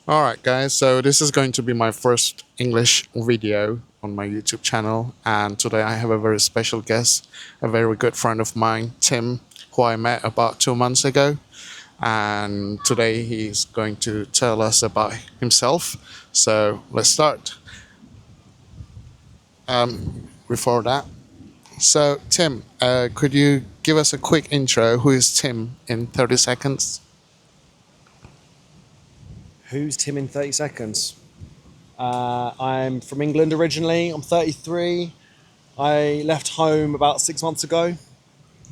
Alright, guys, so this is going to be my first English video on my YouTube channel, and today I have a very special guest, a very good friend of mine, Tim, who I met about 2 months ago. And today he's going to tell us about himself. So let's start. Before that, so Tim, could you give us a quick intro? Who is Tim in 30 seconds? Who's Tim in 30 seconds? I'm from England originally. I'm 33. I left home about 6 months ago.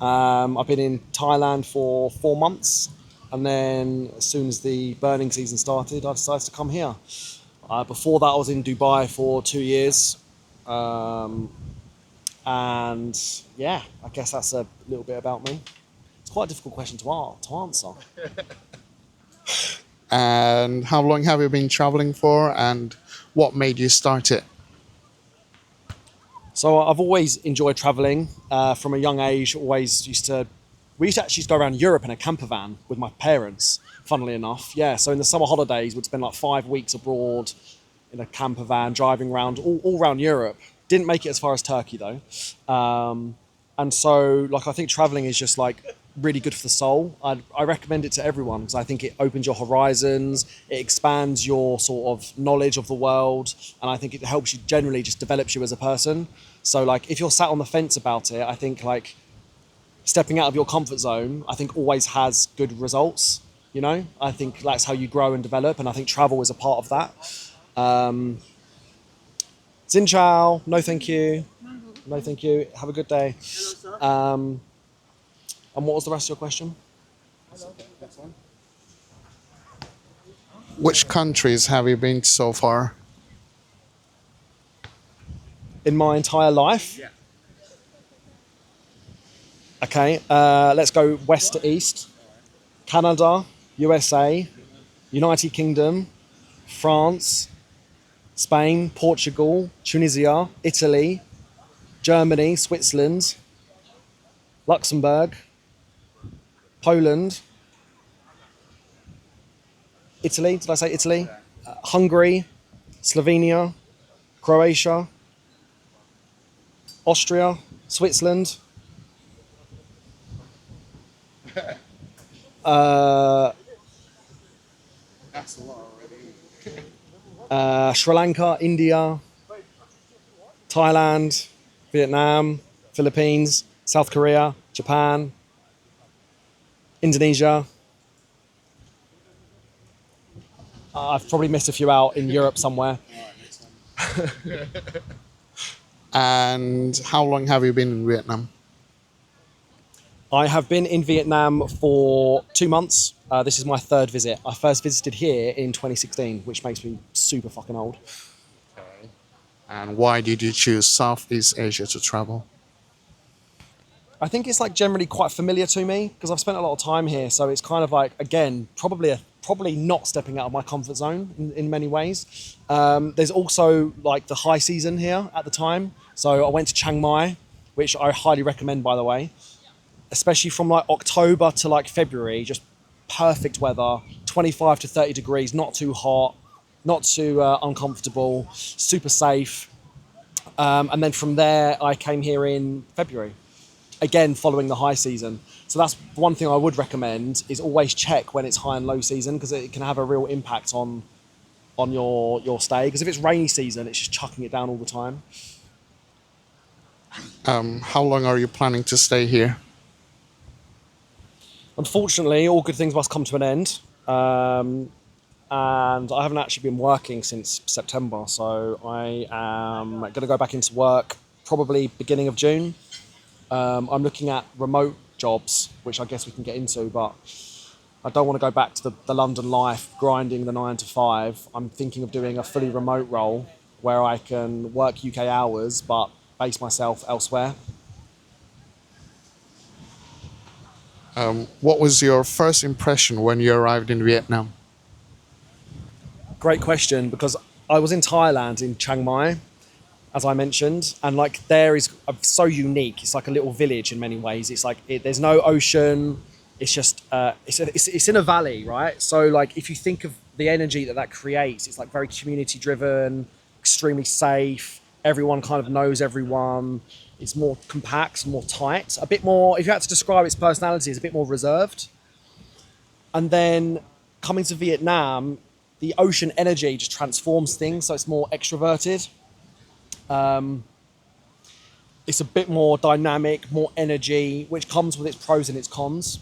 I've been in Thailand for 4 months. And then as soon as the burning season started, I decided to come here. Before that, I was in Dubai for 2 years. And yeah, I guess that's a little bit about me. It's quite a difficult question to answer. And how long have you been traveling for, and what made you start it? So I've always enjoyed travelling. From a young age, we used to actually go around Europe in a camper van with my parents, funnily enough. Yeah, so in the summer holidays, we'd spend like 5 weeks abroad in a camper van, driving around all around Europe. Didn't make it as far as Turkey though. And so I think travelling is just really good for the soul. I recommend it to everyone because I think it opens your horizons, it expands your sort of knowledge of the world, and I think it helps you generally just develops you as a person. So if you're sat on the fence about it, I think stepping out of your comfort zone, I think always has good results. I think that's how you grow and develop, and I think travel is a part of that. Xin chao, no thank you. No thank you. Have a good day. And what was the rest of your question? Which countries have you been to so far? In my entire life? Yeah. Okay, let's go west to east. Canada, USA, United Kingdom, France, Spain, Portugal, Tunisia, Italy, Germany, Switzerland, Luxembourg, Poland, Italy, did I say Italy? Hungary, Slovenia, Croatia, Austria, Switzerland, That's a lot already. Sri Lanka, India, Thailand, Vietnam, Philippines, South Korea, Japan, Indonesia. I've probably missed a few out in Europe somewhere. And how long have you been in Vietnam? I have been in Vietnam for 2 months. This is my third visit. I first visited here in 2016, which makes me super fucking old. And why did you choose Southeast Asia to travel? I think it's generally quite familiar to me because I've spent a lot of time here. So it's kind of again, probably not stepping out of my comfort zone in many ways. There's also the high season here at the time. So I went to Chiang Mai, which I highly recommend, by the way, especially from October to February, just perfect weather, 25 to 30 degrees, not too hot, not too uncomfortable, super safe. And then from there, I came here in February, again, following the high season. So that's one thing I would recommend is always check when it's high and low season because it can have a real impact on your stay. Because if it's rainy season, it's just chucking it down all the time. How long are you planning to stay here? Unfortunately, all good things must come to an end. And I haven't actually been working since September. So I am going to go back into work probably beginning of June. I'm looking at remote jobs, which I guess we can get into, but I don't want to go back to the London life, grinding the 9 to 5. I'm thinking of doing a fully remote role where I can work UK hours, but base myself elsewhere. What was your first impression when you arrived in Vietnam? Great question, because I was in Thailand, in Chiang Mai, as I mentioned, and there is so unique. It's like a little village in many ways. It's there's no ocean. It's just it's in a valley, right? So if you think of the energy that creates, it's like very community driven, extremely safe. Everyone kind of knows everyone. It's more compact, more tight, a bit more, if you had to describe its personality, it's a bit more reserved. And then coming to Vietnam, the ocean energy just transforms things, so it's more extroverted. It's a bit more dynamic, more energy, which comes with its pros and its cons.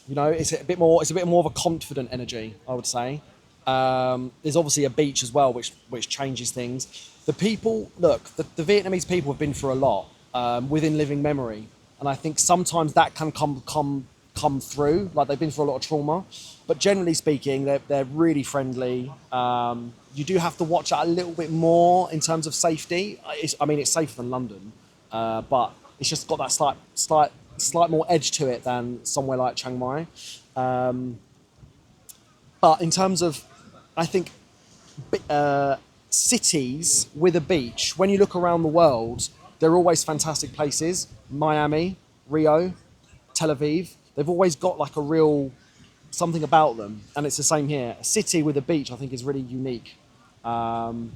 You know, it's a bit more of a confident energy, I would say. There's obviously a beach as well, which changes things. The people, look, the Vietnamese people have been through a lot within living memory, and I think sometimes that can come through. Like they've been through a lot of trauma, but generally speaking, they're really friendly. You do have to watch out a little bit more in terms of safety. It's safer than London, but it's just got that slight more edge to it than somewhere like Chiang Mai. But in terms of, I think, cities with a beach, when you look around the world, they're always fantastic places. Miami, Rio, Tel Aviv, they've always got like a real something about them. And it's the same here. A city with a beach, I think, is really unique and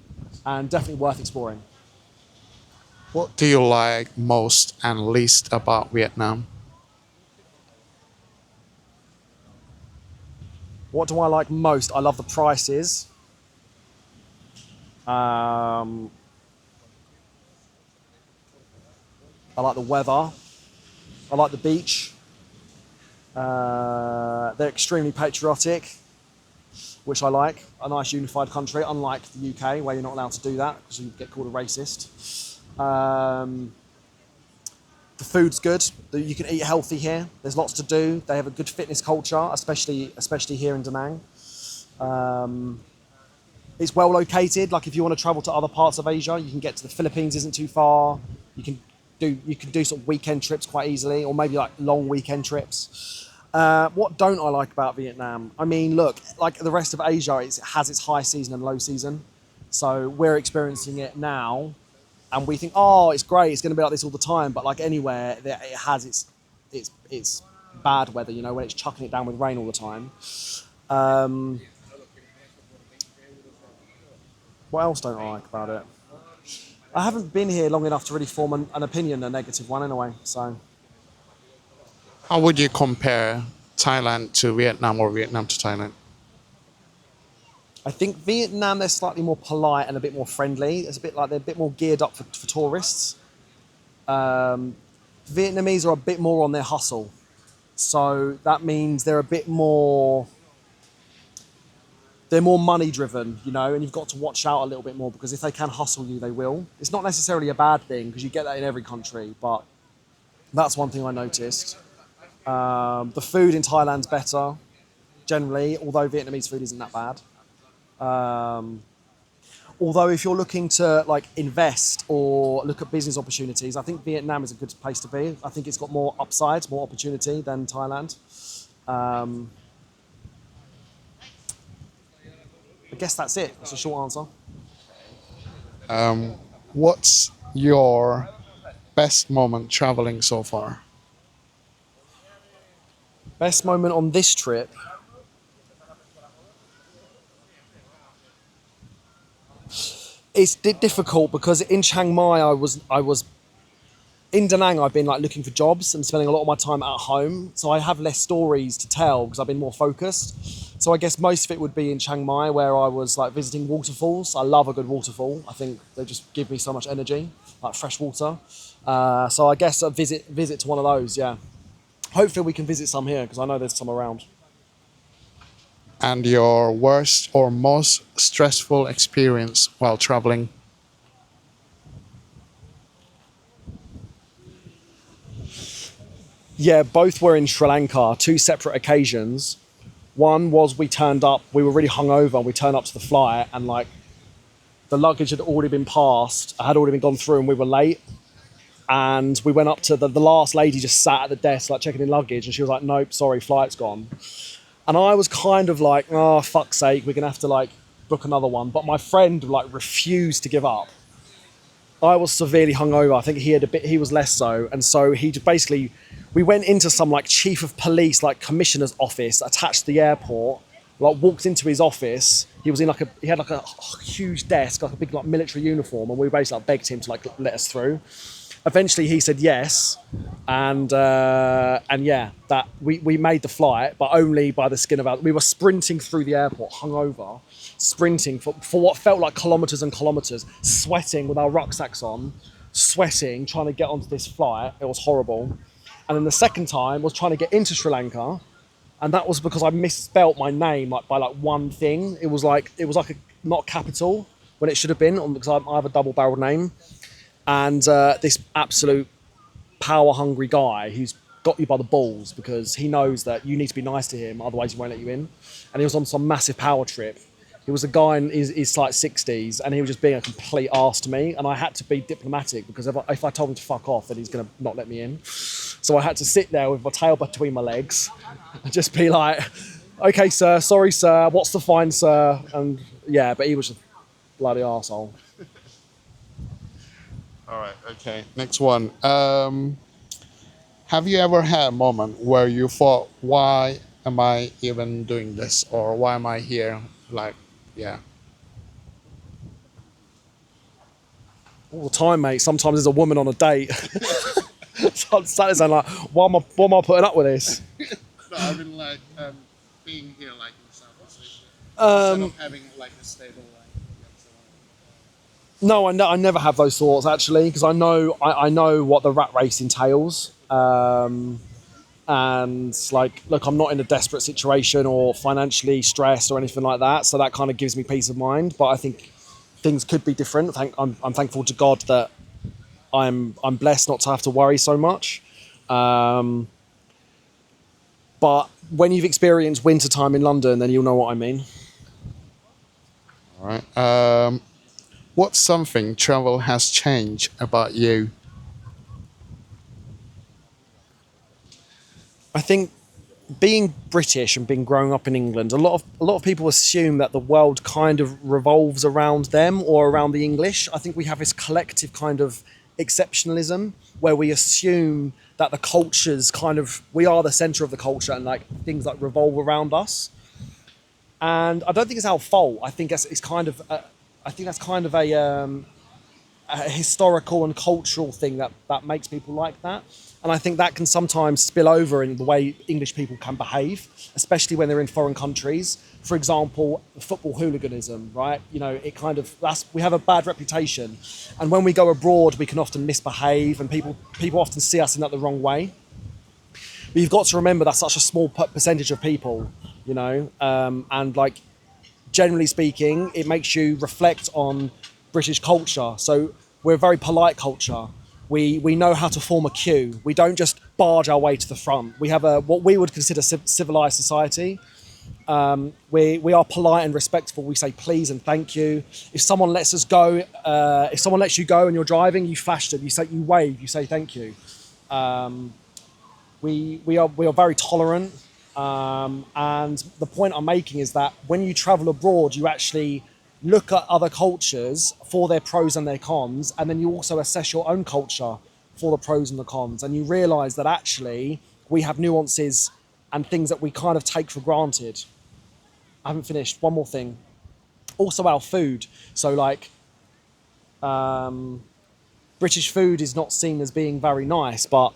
definitely worth exploring. What do you like most and least about Vietnam? What do I like most? I love the prices. I like the weather. I like the beach. They're extremely patriotic, which I like. A nice unified country, unlike the UK, where you're not allowed to do that because you get called a racist. The food's good. You can eat healthy here. There's lots to do. They have a good fitness culture, especially here in Da Nang. It's well located. Like if you want to travel to other parts of Asia, you can get to the Philippines. Isn't too far. You can do sort of weekend trips quite easily, or maybe like long weekend trips. What don't I like about Vietnam? I mean, look, like the rest of Asia, it has its high season and low season. So we're experiencing it now. And we think, oh, it's great, it's going to be like this all the time. But like anywhere, it has its bad weather, you know, when it's chucking it down with rain all the time. What else don't I like about it? I haven't been here long enough to really form an opinion, a negative one anyway. So How would you compare Thailand to Vietnam or Vietnam to Thailand? I think Vietnam, they're slightly more polite and a bit more friendly. It's a bit like they're a bit more geared up for tourists. Vietnamese are a bit more on their hustle. So that means they're more money driven, you know, and you've got to watch out a little bit more because if they can hustle you, they will. It's not necessarily a bad thing because you get that in every country, but that's one thing I noticed. The food in Thailand's better, generally, although Vietnamese food isn't that bad. Although if you're looking to like invest or look at business opportunities, I think Vietnam is a good place to be. I think it's got more upsides, more opportunity than Thailand. I guess that's it. That's a short answer. What's your best moment traveling so far? Best moment on this trip. It's difficult because in Chiang Mai I was in Da Nang. I've been like looking for jobs and spending a lot of my time at home, so I have less stories to tell because I've been more focused. So I guess most of it would be in Chiang Mai where I was like visiting waterfalls. I love a good waterfall. I think they just give me so much energy, like fresh water. So I guess a visit to one of those. Yeah, hopefully we can visit some here because I know there's some around. And your worst or most stressful experience while traveling? Yeah, both were in Sri Lanka, two separate occasions. One was we were really hungover and we turned up to the flight and like the luggage had already been passed, had already been gone through and we were late. And we went up to the last lady just sat at the desk like checking in luggage and she was like, nope, sorry, flight's gone. And I was kind of like, oh, fuck's sake, we're going to have to like book another one. But my friend like refused to give up. I was severely hungover. I think he was less so. And so we went into some like chief of police, like commissioner's office attached to the airport. like walked into his office. He was in he had like a huge desk, like a big like military uniform, and we basically like begged him to like let us through. Eventually he said yes, and yeah, that we made the flight, but only by the skin of our. We were sprinting through the airport, hungover, sprinting for what felt like kilometres and kilometres, sweating with our rucksacks on, sweating, trying to get onto this flight. It was horrible. And then the second time was trying to get into Sri Lanka, and that was because I misspelt my name like by like one thing. It was like a not capital when it should have been, because I have a double-barreled name. And this absolute power-hungry guy who's got you by the balls because he knows that you need to be nice to him, otherwise he won't let you in. And he was on some massive power trip. He was a guy in his like 60s, and he was just being a complete arse to me. And I had to be diplomatic because if I told him to fuck off, then he's going to not let me in. So I had to sit there with my tail between my legs and just be like, okay, sir, sorry, sir, what's the fine, sir? And yeah, but he was a bloody arsehole. All right. Okay. Next one. Have you ever had a moment where you thought, "Why am I even doing this?" or "Why am I here?" Like, yeah. All the time, mate. Sometimes there's a woman on a date. So I'm sat there saying, like, why am I putting up with this? No, I mean like being here, like in Southeast Asia, instead of having like a stable life. No, I never have those thoughts actually, because I know what the rat race entails. And like, look, I'm not in a desperate situation or financially stressed or anything like that, so that kind of gives me peace of mind. But I think things could be different. I'm thankful to God that I'm blessed not to have to worry so much. But when you've experienced wintertime in London, then you'll know what I mean. All right. What's something travel has changed about you? I think being British and being growing up in England, a lot of people assume that the world kind of revolves around them or around the English. I think we have this collective kind of exceptionalism where we assume that the cultures we are the center of the culture, and like things like revolve around us. And I don't think it's our fault. I think it's kind of I think that's kind of a historical and cultural thing that makes people like that. And I think that can sometimes spill over in the way English people can behave, especially when they're in foreign countries. For example, football hooliganism, right? You know, we have a bad reputation. And when we go abroad, we can often misbehave, and people often see us in that the wrong way. But you've got to remember that's such a small percentage of people, you know, and like, generally speaking, it makes you reflect on British culture. So we're a very polite culture. We know how to form a queue. We don't just barge our way to the front. We have what we would consider civilized society. We are polite and respectful. We say please and thank you. If someone lets us go, if someone lets you go and you're driving, you flash them. You wave. You say thank you. We are very tolerant. And the point I'm making is that when you travel abroad, you actually look at other cultures for their pros and their cons, and then you also assess your own culture for the pros and the cons, and you realise that actually we have nuances and things that we kind of take for granted. I haven't finished. One more thing. Also our food. So like, British food is not seen as being very nice, but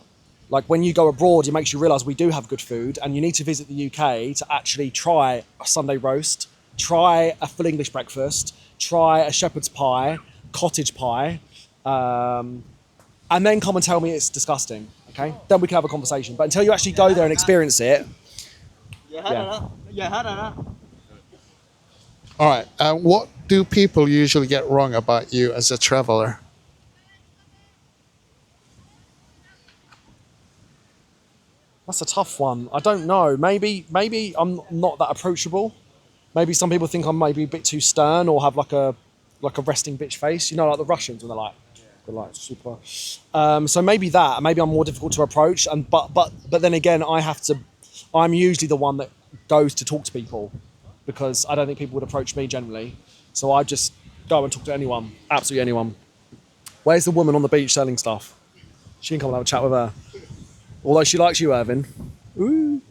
like when you go abroad, it makes you realise we do have good food, and you need to visit the UK to actually try a Sunday roast, try a full English breakfast, try a shepherd's pie, cottage pie, and then come and tell me it's disgusting, okay? Then we can have a conversation. But until you actually go there and experience it, yeah. All right. What do people usually get wrong about you as a traveler? That's a tough one. I don't know. Maybe I'm not that approachable. Maybe some people think I'm maybe a bit too stern or have like a resting bitch face. You know, like the Russians when they're like super. So maybe that. Maybe I'm more difficult to approach. And but then again, I'm usually the one that goes to talk to people because I don't think people would approach me generally. So I just go and talk to anyone, absolutely anyone. Where's the woman on the beach selling stuff? She can come and have a chat with her. Although she likes you, Ervin. Ooh.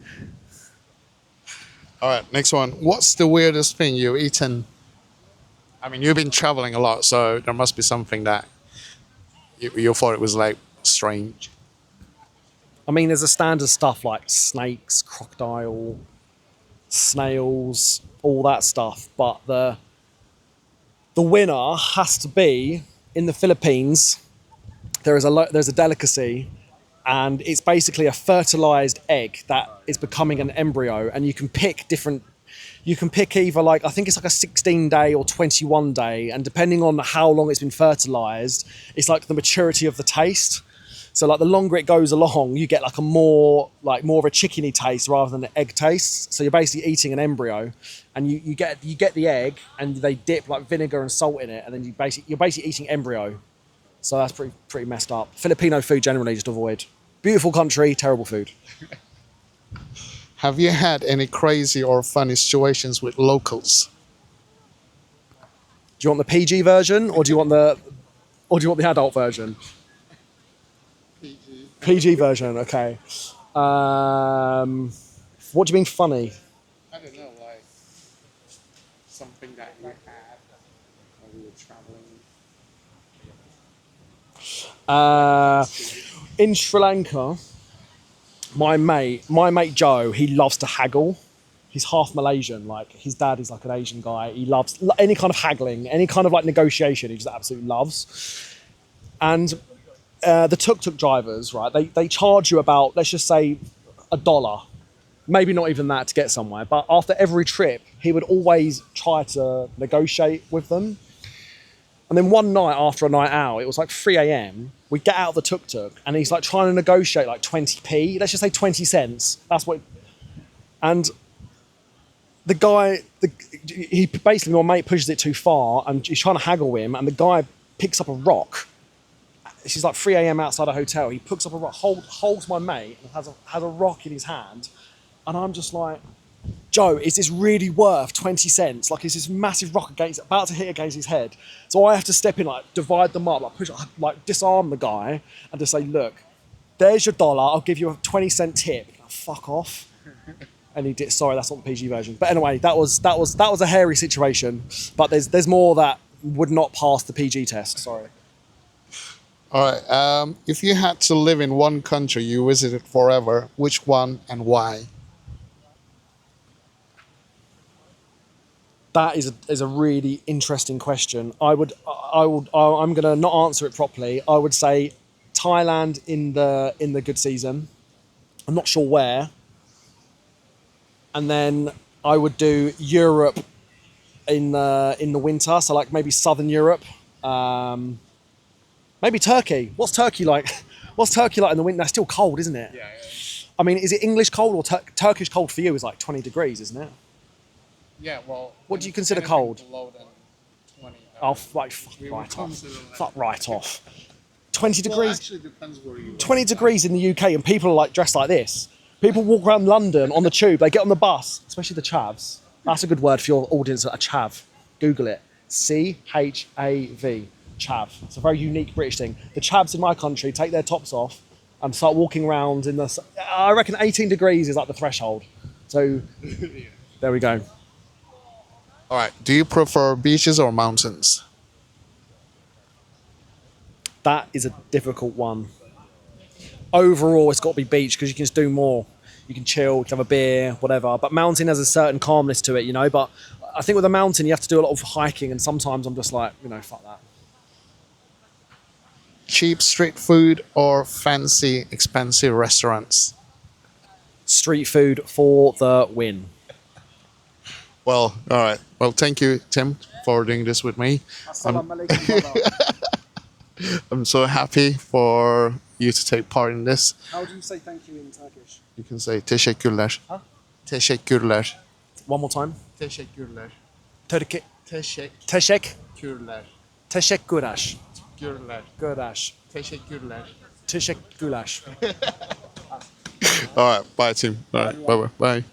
All right, next one. What's the weirdest thing you've eaten? I mean, you've been traveling a lot, so there must be something that you thought it was like strange. I mean, there's a standard stuff like snakes, crocodile, snails, all that stuff. But the winner has to be in the Philippines. There's a delicacy, and it's basically a fertilized egg that is becoming an embryo, and you can pick different. You can pick either like I think it's like a 16-day or 21-day, and depending on how long it's been fertilized, it's like the maturity of the taste. So like the longer it goes along, you get like more of a chickeny taste rather than an egg taste. So you're basically eating an embryo, and you get the egg, and they dip like vinegar and salt in it, and then you're basically eating embryo. So that's pretty messed up. Filipino food generally, just avoid. Beautiful country, terrible food. Have you had any crazy or funny situations with locals? Do you want the PG version, or do you want the adult version? PG version, okay. What do you mean funny? I don't know, like something that you had when you were traveling. In Sri Lanka, my mate Joe, he loves to haggle. He's half Malaysian. Like his dad is like an Asian guy. He loves any kind of haggling, any kind of like negotiation. He just absolutely loves. And the tuk-tuk drivers, right? They charge you about, let's just say, $1. Maybe not even that to get somewhere. But after every trip, he would always try to negotiate with them. And then one night after a night out, it was like 3 a.m. We get out of the tuk-tuk, and he's like trying to negotiate like 20p. Let's just say 20 cents. That's what. And the guy, he basically, my mate pushes it too far, and he's trying to haggle him. And the guy picks up a rock. She's like 3 a.m. outside a hotel. He picks up a rock, holds my mate, and has a rock in his hand. And I'm just like, Joe, is this really worth 20 cents? Like, is this massive rock about to hit against his head? So I have to step in, like, divide them up, like disarm the guy, and just say, look, there's your $1. I'll give you a 20-cent tip. Like, fuck off. And he did. Sorry, that's not the PG version. But anyway, that was a hairy situation. But there's more that would not pass the PG test. Sorry. All right. If you had to live in one country you visited forever, which one and why? That is a really interesting question. I'm gonna not answer it properly. I would say Thailand in the good season. I'm not sure where. And then I would do Europe in the winter. So like maybe Southern Europe. Maybe Turkey. What's Turkey like? What's Turkey like in the winter? It's still cold, isn't it? Yeah. I mean, is it English cold or Turkish cold for you? Is like 20 degrees, isn't it? Yeah, well... What do you consider cold? Below than 20. Oh, like, fuck right off. 20 Well, degrees. actually depends where you 20 degrees in the UK, and people are like dressed like this. People walk around London on the tube. They get on the bus, especially the chavs. That's a good word for your audience, a chav. Google it. C-H-A-V. Chav. It's a very unique British thing. The chavs in my country take their tops off and start walking around in the... I reckon 18 degrees is like the threshold. So, there we go. All right. Do you prefer beaches or mountains? That is a difficult one. Overall, it's got to be beach because you can just do more. You can chill, you can have a beer, whatever. But mountain has a certain calmness to it, you know. But I think with a mountain, you have to do a lot of hiking, and sometimes I'm just like, fuck that. Cheap street food or fancy, expensive restaurants? Street food for the win. Well, all right. Well, thank you, Tim, for doing this with me. I'm so happy for you to take part in this. How do you say thank you in Turkish? You can say teşekkürler. Huh? Teşekkürler. One more time. Teşekkürler. Teşekkürler. Teşekkürler. Teşekkürler. Teşekkürler. Teşekkürler. Teşekkürler. All right. Bye, Tim. All right. Bye-bye. Bye.